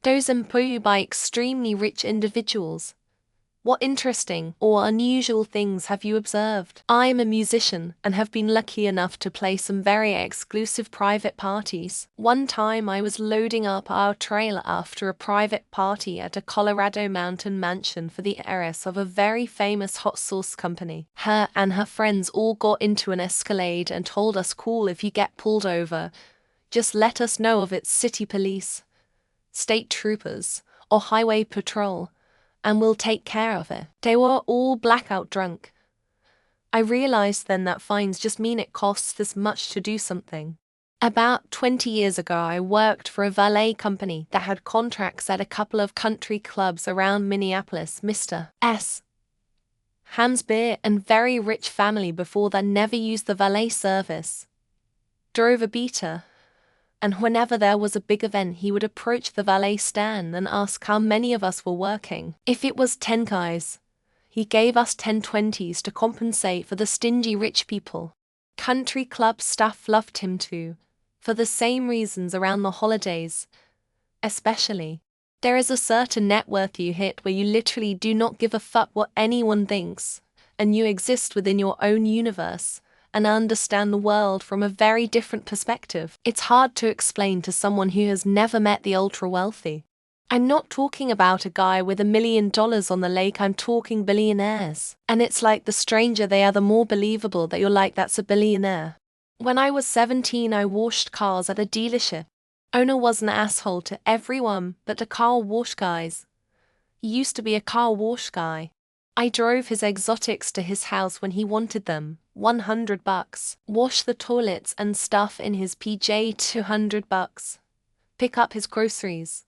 Those employed by extremely rich individuals. What interesting or unusual things have you observed? I am a musician and have been lucky enough to play some very exclusive private parties. One time I was loading up our trailer after a private party at a Colorado mountain mansion for the heiress of a very famous hot sauce company. Her and her friends all got into an Escalade and told us, "Cool, if you get pulled over, just let us know of it, city police, state troopers, or highway patrol, and we'll take care of it." They were all blackout drunk. I realized then that fines just mean it costs this much to do something. About 20 years ago, I worked for a valet company that had contracts at a couple of country clubs around Minneapolis. Mr. S. Ham's beer and very rich family before that never used the valet service. Drove a beater. And whenever there was a big event, he would approach the valet stand and ask how many of us were working. If it was 10 guys, he gave us 10 20s to compensate for the stingy rich people. Country club staff loved him too, for the same reasons around the holidays, especially. There is a certain net worth you hit where you literally do not give a fuck what anyone thinks, and you exist within your own universe and understand the world from a very different perspective. It's hard to explain to someone who has never met the ultra-wealthy. I'm not talking about a guy with $1 million on the lake, I'm talking billionaires. And it's like the stranger they are, the more believable that you're like, that's a billionaire. When I was 17, I washed cars at a dealership. Owner was an asshole to everyone but the car wash guys. He used to be a car wash guy. I drove his exotics to his house when he wanted them, $100. Wash the toilets and stuff in his PJ, $200. Pick up his groceries,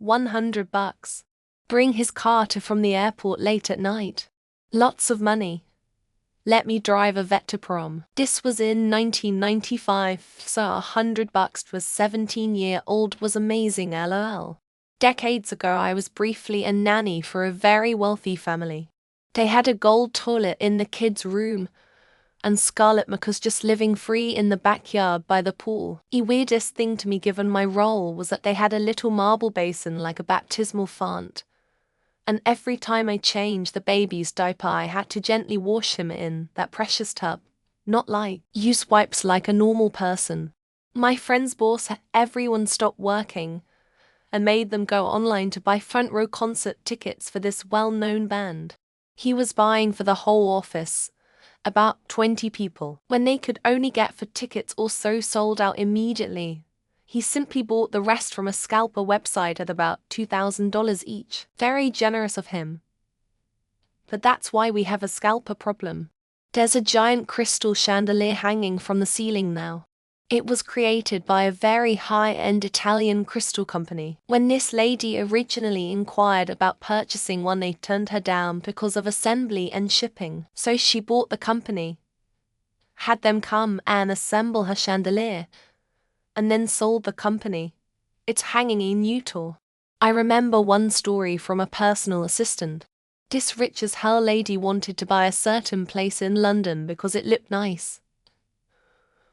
$100. Bring his car to from the airport late at night. Lots of money. Let me drive a vet to prom. This was in 1995, so $100 was 17-year-old was amazing, lol. Decades ago, I was briefly a nanny for a very wealthy family. They had a gold toilet in the kids' room, and Scarlet Mac was just living free in the backyard by the pool. The weirdest thing to me given my role was that they had a little marble basin like a baptismal font. And every time I changed the baby's diaper, I had to gently wash him in that precious tub, not like use wipes like a normal person. My friend's boss had everyone stop working and made them go online to buy front row concert tickets for this well-known band. He was buying for the whole office, about 20 people. When they could only get for tickets or so sold out immediately, he simply bought the rest from a scalper website at about $2,000 each. Very generous of him. But that's why we have a scalper problem. There's a giant crystal chandelier hanging from the ceiling now. It was created by a very high-end Italian crystal company. When this lady originally inquired about purchasing one, they turned her down because of assembly and shipping. So she bought the company, had them come and assemble her chandelier, and then sold the company. It's hanging in Utah. I remember one story from a personal assistant. This rich as hell lady wanted to buy a certain place in London because it looked nice,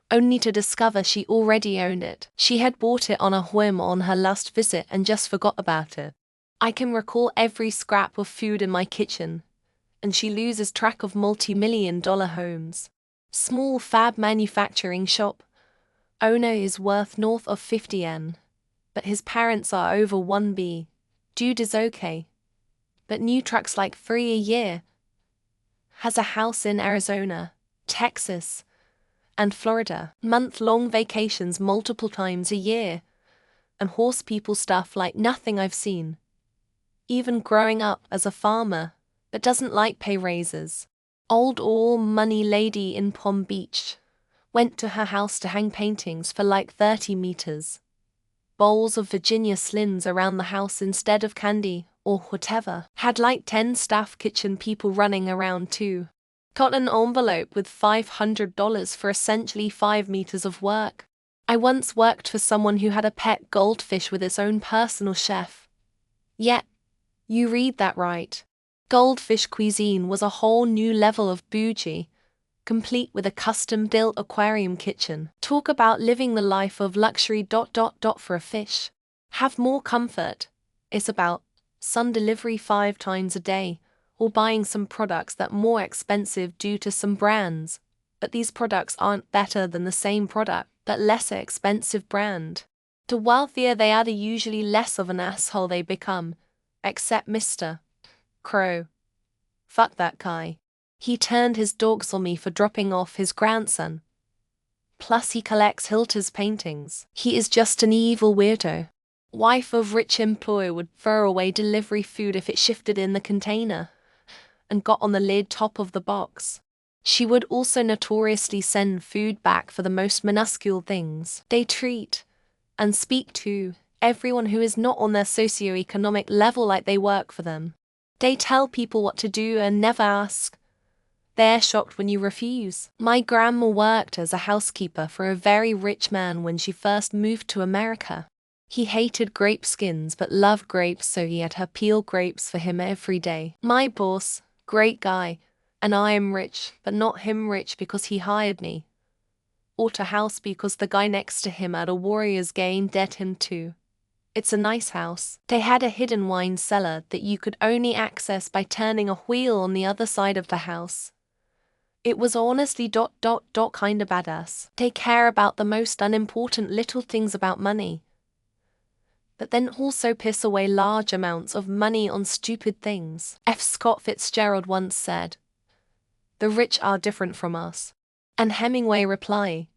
only to discover she already owned it. She had bought it on a whim on her last visit and just forgot about it. I can recall every scrap of food in my kitchen, and she loses track of multi-million-dollar homes. Small fab manufacturing shop. Owner is worth north of 50 N, but his parents are over 1B. Dude is okay, but new trucks like 3 a year. Has a house in Arizona, Texas, and Florida. Month-long vacations multiple times a year. And horse people stuff like nothing I've seen. Even growing up as a farmer, but doesn't like pay raises. Old all-money lady in Palm Beach. Went to her house to hang paintings for like 30 meters. Bowls of Virginia Slims around the house instead of candy, or whatever. Had like 10 staff kitchen people running around too. Got an envelope with $500 for essentially 5 meters of work. I once worked for someone who had a pet goldfish with its own personal chef. Yet, you read that right. Goldfish cuisine was a whole new level of bougie, complete with a custom-built aquarium kitchen. Talk about living the life of luxury ... for a fish. Have more comfort, It's about some delivery 5 times a day, or buying some products that are more expensive due to some brands. But these products aren't better than the same product, but lesser expensive brand. The wealthier they are, the usually less of an asshole they become. Except Mr. Crow. Fuck that guy. He turned his dogs on me for dropping off his grandson. Plus he collects Hilter's paintings. He is just an evil weirdo. Wife of rich employee would throw away delivery food if it shifted in the container and got on the lid top of the box. She would also notoriously send food back for the most minuscule things. They treat and speak to everyone who is not on their socioeconomic level like they work for them. They tell people what to do and never ask. They're shocked when you refuse. My grandma worked as a housekeeper for a very rich man when she first moved to America. He hated grape skins but loved grapes, so he had her peel grapes for him every day. My boss, great guy, and I am rich, but not him rich because he hired me. Or to house because the guy next to him at a Warriors game dead him too. It's a nice house. They had a hidden wine cellar that you could only access by turning a wheel on the other side of the house. It was honestly ... kinda badass. They care about the most unimportant little things about money, but then also piss away large amounts of money on stupid things. F. Scott Fitzgerald once said, "The rich are different from us." And Hemingway replied,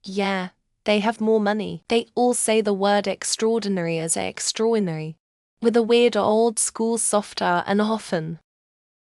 "Yeah, they have more money." They all say the word extraordinary as extraordinary, with a weird old school softer and often